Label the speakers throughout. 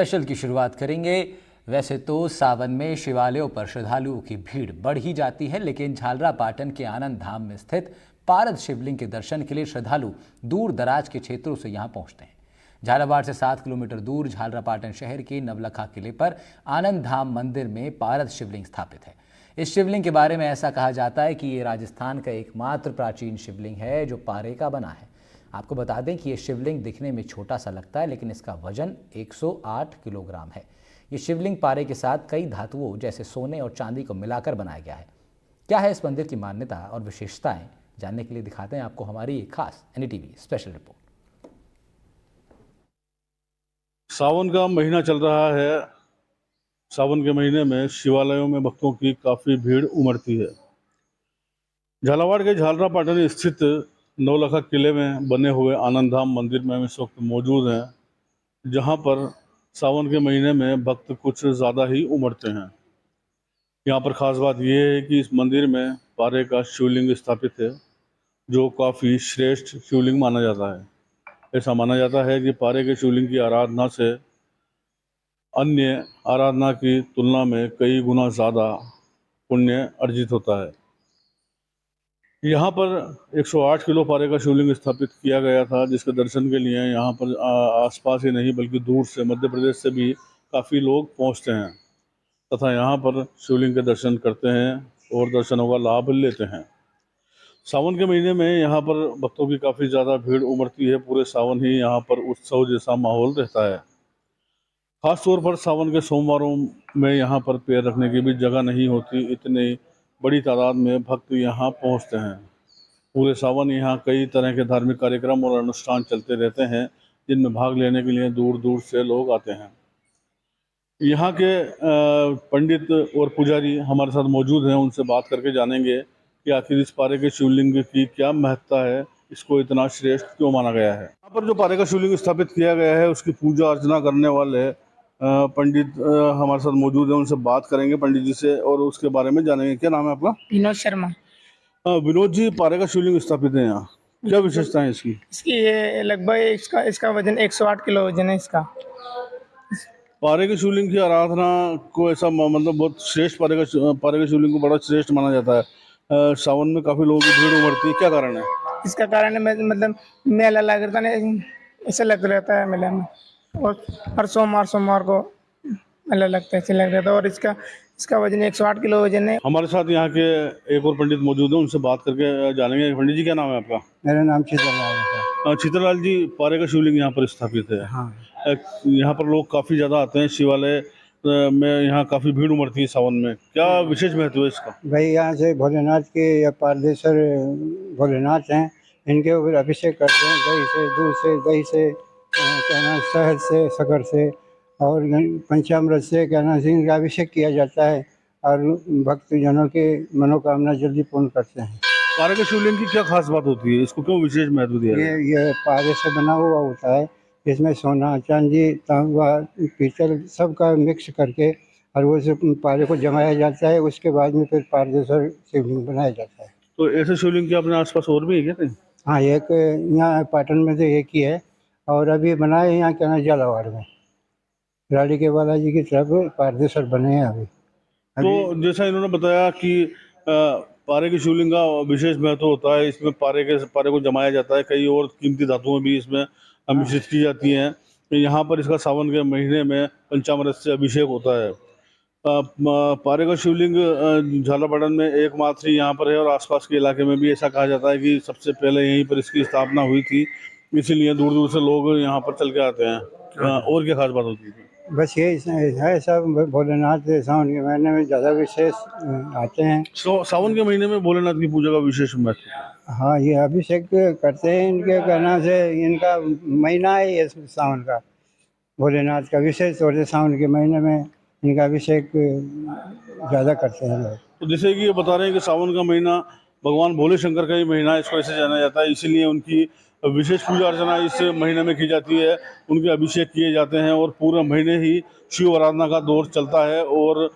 Speaker 1: Special की शुरुआत करेंगे। वैसे तो सावन में शिवालयों पर श्रद्धालुओं की भीड़ बढ़ ही जाती है, लेकिन झालरापाटन के आनंद धाम में स्थित पारद शिवलिंग के दर्शन के लिए श्रद्धालु दूर दराज के क्षेत्रों से यहां पहुंचते हैं। झालावाड़ से 7 किलोमीटर दूर झालरापाटन शहर के नवलखा किले पर आनंद धाम मंदिर में पारद शिवलिंग स्थापित है। इस शिवलिंग के बारे में ऐसा कहा जाता है कि ये राजस्थान का एकमात्र प्राचीन शिवलिंग है जो पारे का बना है। आपको बता दें कि ये शिवलिंग दिखने में छोटा सा लगता है, लेकिन इसका वजन 108 किलोग्राम है। ये शिवलिंग पारे के साथ कई धातुओं जैसे सोने और चांदी को मिलाकर बनाया गया है। क्या है इस मंदिर की मान्यता और विशेषताएं, जानने के लिए दिखाते हैं आपको हमारी एक खास एनडीटीवी स्पेशल रिपोर्ट।
Speaker 2: सावन का महीना चल रहा है। सावन के महीने में शिवालयों में भक्तों की काफ़ी भीड़ उमड़ती है। झालावाड़ के झालरापाटन स्थित नवलखा किले में बने हुए आनंद धाम मंदिर में हम इस वक्त मौजूद हैं, जहां पर सावन के महीने में भक्त कुछ ज़्यादा ही उमड़ते हैं। यहाँ पर ख़ास बात यह है कि इस मंदिर में पारे का शिवलिंग स्थापित है, जो काफ़ी श्रेष्ठ शिवलिंग माना जाता है। ऐसा माना जाता है कि पारे के शिवलिंग की आराधना से अन्य आराधना की तुलना में कई गुना ज़्यादा पुण्य अर्जित होता है। यहाँ पर 108 किलो पारे का शिवलिंग स्थापित किया गया था, जिसके दर्शन के लिए यहाँ पर आसपास ही नहीं बल्कि दूर से मध्य प्रदेश से भी काफ़ी लोग पहुँचते हैं तथा यहाँ पर शिवलिंग के दर्शन करते हैं और दर्शनों का लाभ लेते हैं। सावन के महीने में यहाँ पर भक्तों की काफ़ी ज़्यादा भीड़ उमड़ती है। पूरे सावन ही यहाँ पर उत्सव जैसा माहौल रहता है। खास तौर पर सावन के सोमवारों में यहाँ पर पैर रखने की भी जगह नहीं होती, इतनी बड़ी तादाद में भक्त यहाँ पहुँचते हैं। पूरे सावन यहाँ कई तरह के धार्मिक कार्यक्रम और अनुष्ठान चलते रहते हैं, जिनमें भाग लेने के लिए दूर दूर से लोग आते हैं। यहाँ के पंडित और पुजारी हमारे साथ मौजूद हैं, उनसे बात करके जानेंगे कि आखिर इस पारे के शिवलिंग की क्या महत्ता है, इसको इतना श्रेष्ठ क्यों माना गया है। यहाँ पर जो पारे का शिवलिंग स्थापित किया गया है, उसकी पूजा अर्चना करने वाले पंडित हमारे साथ मौजूद हैं, उनसे बात करेंगे पंडित जी से और उसके बारे में जानेंगे। क्या नाम है आपका?
Speaker 3: विनोद शर्मा।
Speaker 2: विनोद जी, पारे का शिवलिंग स्थापित है यहाँ, क्या विशेषता है इसकी?
Speaker 3: इसकी ये लगभग इसका वजन 108 किलो वजन है इसका।
Speaker 2: पारे के शिवलिंग की आराधना को ऐसा मतलब बहुत श्रेष्ठ पारे का शिवलिंग को बड़ा श्रेष्ठ माना जाता है। सावन में काफ़ी लोगों की भीड़ उमड़ती है, क्या कारण है?
Speaker 3: इसका कारण है मतलब मेला लग रहता है, ऐसा लग रहता है मेला में, और हर सोमवार को मेला लगता है, ऐसे लग रहता है। और इसका वजन 108 किलो वजन है।
Speaker 2: हमारे साथ यहाँ के एक और पंडित मौजूद हैं, उनसे बात करके जानेंगे। पंडित जी, क्या नाम है आपका?
Speaker 4: मेरा नाम शीतललाल है।
Speaker 2: शीतललाल जी, पारे का शिवलिंग यहाँ पर स्थापित है।
Speaker 4: हाँ,
Speaker 2: यहाँ पर लोग काफ़ी ज़्यादा आते हैं। शिवालय में यहाँ काफ़ी भीड़ उमड़ती है सावन में, क्या विशेष महत्व है इसका?
Speaker 4: भाई यहाँ से भोलेनाथ के या पारदेश्वर भोलेनाथ हैं, इनके ऊपर अभिषेक करते हैं दही से, दूध से, दही से, कहना शहद से, शक्कर से और पंचामृत से, कहना से इनका अभिषेक किया जाता है और भक्तजनों के मनोकामना जल्दी पूर्ण करते हैं।
Speaker 2: पारे के शिवलिंग की क्या खास बात होती है, इसको क्यों विशेष महत्व दिया गया है?
Speaker 4: ये पारे से बना हुआ होता है, इसमें सोना, चांदी, तांबा, पीतल सब का मिक्स करके और वो सब पारे को जमाया जाता है। उसके बाद में फिर पारदेश्वर शिवलिंग बनाया जाता है।
Speaker 2: तो ऐसे शिवलिंग के अपने आसपास और भी है क्या कहीं?
Speaker 4: हाँ, एक यहाँ पाटन में तो एक ही है और अभी बना है यहाँ क्या झालावाड़ में, राड़ी के बालाजी की तरफ पारदेश्वर बने हैं अभी।
Speaker 2: तो जैसा इन्होंने बताया कि पारे के शिवलिंग का विशेष महत्व होता है, इसमें पारे को जमाया जाता है, कई और कीमती धातुएं भी इसमें मिश्रित की जाती हैं। तो यहाँ पर इसका सावन के महीने में पंचामृत से अभिषेक होता है। पारे का शिवलिंग झालावाड़ में एकमात्र ही यहाँ पर है और आसपास के इलाके में भी ऐसा कहा जाता है कि सबसे पहले यहीं पर इसकी स्थापना हुई थी, इसीलिए दूर दूर से लोग यहाँ पर चल के आते हैं। और क्या खास बात होती है?
Speaker 4: बस ये है सब, भोलेनाथ सावन के महीने में ज़्यादा विशेष आते हैं।
Speaker 2: सावन के महीने में भोलेनाथ की पूजा का विशेष महत्व?
Speaker 4: हाँ, ये अभिषेक करते हैं, इनके कहना से इनका महीना है ये सावन का, भोलेनाथ का विशेष तौर से सावन के महीने में इनका अभिषेक ज़्यादा करते हैं लोग।
Speaker 2: तो जैसे कि ये बता रहे हैं कि सावन का महीना भगवान भोले शंकर का ही महीना है, इसको ऐसे जाना जाता है, इसीलिए उनकी विशेष पूजा अर्चना इस महीने में की जाती है। उनके अभिषेक किए जाते हैं और पूरा महीने ही शिव आराधना का दौर चलता है और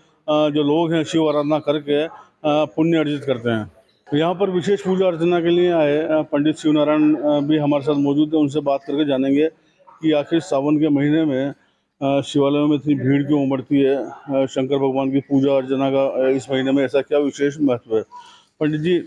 Speaker 2: जो लोग हैं शिव आराधना करके पुण्य अर्जित करते हैं। तो यहाँ पर विशेष पूजा अर्चना के लिए आए पंडित शिवनारायण भी हमारे साथ मौजूद हैं, उनसे बात करके जानेंगे कि आखिर सावन के महीने में शिवालयों में इतनी भीड़ क्यों उमड़ती है? शंकर भगवान की पूजा अर्चना का इस महीने में ऐसा क्या विशेष महत्व है? पंडित जी,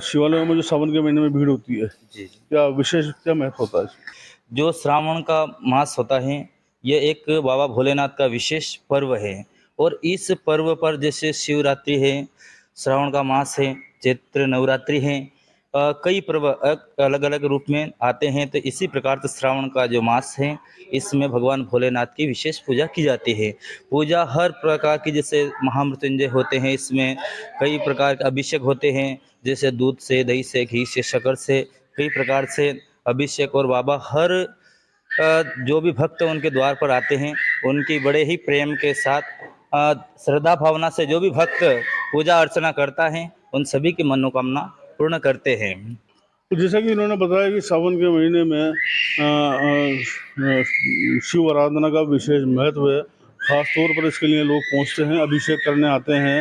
Speaker 2: शिवालयों में जो सावन के महीने में भीड़ होती है,
Speaker 5: जी।
Speaker 2: क्या विशेष क्या महत्व होता है इसमें?
Speaker 5: जो श्रावण का मास होता है, ये एक बाबा भोलेनाथ का विशेष पर्व है। और इस पर्व पर जैसे शिवरात्रि है, श्रावण का मास है, चैत्र नवरात्रि है, कई पर्व अलग अलग रूप में आते हैं। तो इसी प्रकार से श्रावण का जो मास है, इसमें भगवान भोलेनाथ की विशेष पूजा की जाती है। पूजा हर प्रकार की, जैसे महामृत्युंजय होते हैं, इसमें कई प्रकार के अभिषेक होते हैं, जैसे दूध से, दही से, घी से, शक्कर से, कई प्रकार से अभिषेक। और बाबा हर जो भी भक्त उनके द्वार पर आते हैं, उनकी बड़े ही प्रेम के साथ, श्रद्धा भावना से जो भी भक्त पूजा अर्चना करता है, उन सभी की मनोकामना पूर्ण करते हैं।
Speaker 2: तो जैसा कि इन्होंने बताया कि सावन के महीने में शिव आराधना का विशेष महत्व है। खास तौर पर इसके लिए लोग पहुंचते हैं, अभिषेक करने आते हैं।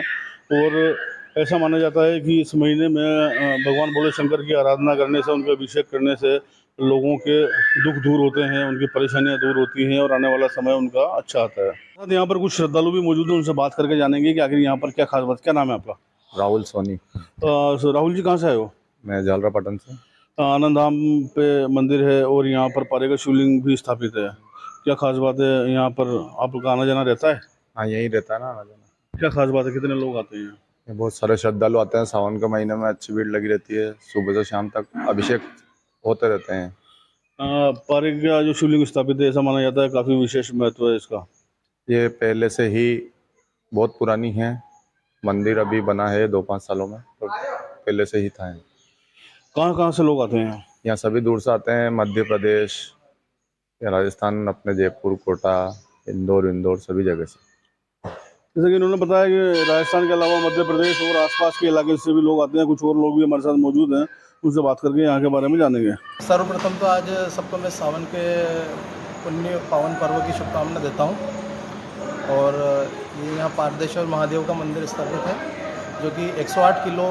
Speaker 2: और ऐसा माना जाता है कि इस महीने में भगवान भोले शंकर की आराधना करने से, उनके अभिषेक करने से लोगों के दुख दूर होते हैं, उनकी परेशानियां दूर होती हैं और आने वाला समय उनका अच्छा आता है। यहाँ पर कुछ श्रद्धालु भी मौजूद हैं, उनसे बात करके जानेंगे कि आखिर यहाँ पर क्या खास बात। क्या नाम है आपका?
Speaker 6: राहुल सोनी।
Speaker 2: राहुल जी, कहाँ से आए हो?
Speaker 6: मैं झालरा पटन से।
Speaker 2: आनंद धाम पे मंदिर है और यहाँ पर पारेगा शिवलिंग भी स्थापित है। क्या खास बात है यहाँ पर? आपका आना जाना रहता है?
Speaker 6: हाँ, यहीं रहता है ना आना जाना।
Speaker 2: क्या खास बात है? कितने लोग आते हैं?
Speaker 6: ये बहुत सारे श्रद्धालु आते हैं। सावन के महीने में अच्छी भीड़ लगी रहती है, सुबह से शाम तक अभिषेक होते रहते हैं।
Speaker 2: पारेगा जो शिवलिंग स्थापित है, ऐसा माना जाता है काफ़ी विशेष महत्व है इसका।
Speaker 6: ये पहले से ही बहुत पुरानी है मंदिर, अभी बना है 2-5 सालों में, तो पहले से ही था।
Speaker 2: कहाँ कहाँ से लोग आते हैं?
Speaker 6: यहाँ सभी दूर से आते हैं, मध्य प्रदेश या राजस्थान, अपने जयपुर, कोटा, इंदौर सभी जगह से।
Speaker 2: जैसे कि उन्होंने बताया कि राजस्थान के अलावा मध्य प्रदेश और आसपास के इलाके से भी लोग आते हैं। कुछ और लोग भी हमारे साथ मौजूद हैं, उनसे बात करके यहाँ के बारे में जानेंगे।
Speaker 7: सर्वप्रथम तो आज सबको मैं सावन के पुण्य पावन पर्व की शुभकामना देता हूँ। और ये यहाँ पारदेश्वर महादेव का मंदिर स्थापित है, जो कि 108 किलो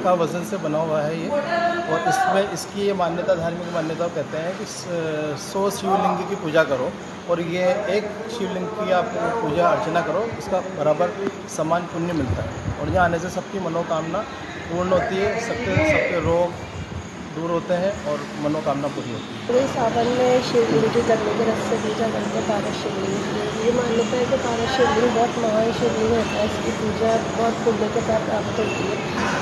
Speaker 7: का वज़न से बना हुआ है ये। और इसमें इसकी ये मान्यता, धार्मिक मान्यता कहते हैं कि 100 शिवलिंग की पूजा करो और ये एक शिवलिंग की आप पूजा अर्चना करो, इसका बराबर समान पुण्य मिलता है। और यहाँ आने से सबकी मनोकामना पूर्ण होती है, सबके रोग दूर होते हैं और मनोकामना पूरी होती है।
Speaker 8: पूरे सावन में शिवलिंग की करने के रस से पूजा करते हैं पारस शिवलिंग की। ये मान्यता है कि पारस शिवलिंग बहुत महान शिवलिंग होता है, इसकी पूजा बहुत पुण्य के साथ प्राप्त होती है।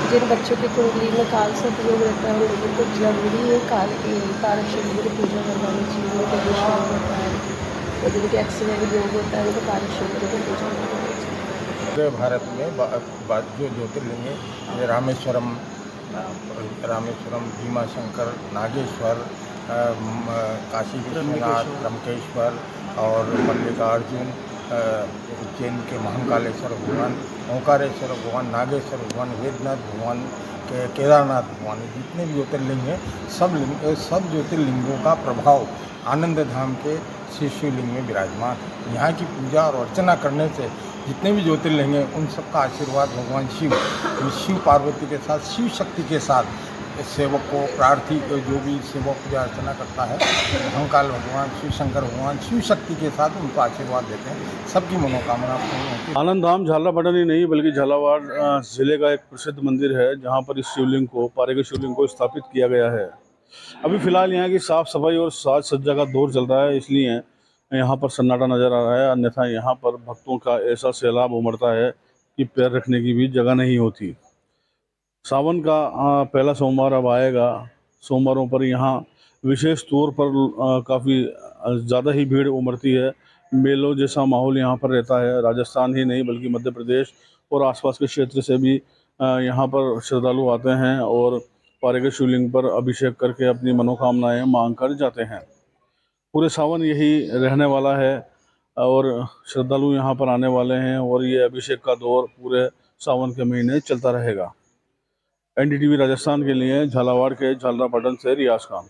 Speaker 8: जिन बच्चों की कुंडली में काल से उपयोग रहता है, उन लोगों को जरूरी है पारस शिवलिंग की पूजा करवानी चाहिए। उनके विश्वास होता है और जिनके एक्सीडेंट योग होता है, उनको पारस शिवलिंग की पूजा करवानी चाहिए।
Speaker 9: पूरे भारत में जो ज्योतिर्लिंग है, रामेश्वरम, भीमाशंकर, नागेश्वर, काशी विश्वनाथ, त्र्यंबकेश्वर और मल्लिकार्जुन, उज्जैन के महाकालेश्वर भगवान, ओंकारेश्वर भगवान, नागेश्वर भगवान, वेदनाथ भगवान, केदारनाथ भगवान, जितने भी ज्योतिर्लिंग हैं, सब ज्योतिर्लिंगों का प्रभाव आनंद धाम के शिवलिंग में विराजमान। यहाँ की पूजा और अर्चना करने से जितने भी ज्योतिर्लिंग हैं, उन सबका आशीर्वाद भगवान शिव पार्वती के साथ, शिव शक्ति के साथ सेवक को, प्रार्थी को, जो भी सेवक पूजा अर्चना करता है, महाकाल भगवान, शिव शंकर भगवान, शिव शक्ति के साथ उनको आशीर्वाद देते हैं। सबकी मनोकामना पूर्ण होती है।
Speaker 2: आनंद धाम झालरा पटन ही नहीं बल्कि झालावाड़ जिले का एक प्रसिद्ध मंदिर है, जहाँ पर इस शिवलिंग को, पारेगा शिवलिंग को स्थापित किया गया है। अभी फिलहाल यहाँ की साफ सफाई और साज सज्जा का दौर चल रहा है, इसलिए यहाँ पर सन्नाटा नज़र आ रहा है। अन्यथा यहाँ पर भक्तों का ऐसा सैलाब उमड़ता है कि पैर रखने की भी जगह नहीं होती। सावन का पहला सोमवार अब आएगा। सोमवारों पर यहाँ विशेष तौर पर काफ़ी ज़्यादा ही भीड़ उमड़ती है। मेलों जैसा माहौल यहाँ पर रहता है। राजस्थान ही नहीं बल्कि मध्य प्रदेश और आसपास के क्षेत्र से भी यहाँ पर श्रद्धालु आते हैं और पारेगा शिवलिंग पर अभिषेक करके अपनी मनोकामनाएं मांग कर जाते हैं। पूरे सावन यही रहने वाला है और श्रद्धालु यहाँ पर आने वाले हैं और ये अभिषेक का दौर पूरे सावन के महीने चलता रहेगा। NDTV राजस्थान के लिए झालावाड़ के झालरा पटन से रियाज खान।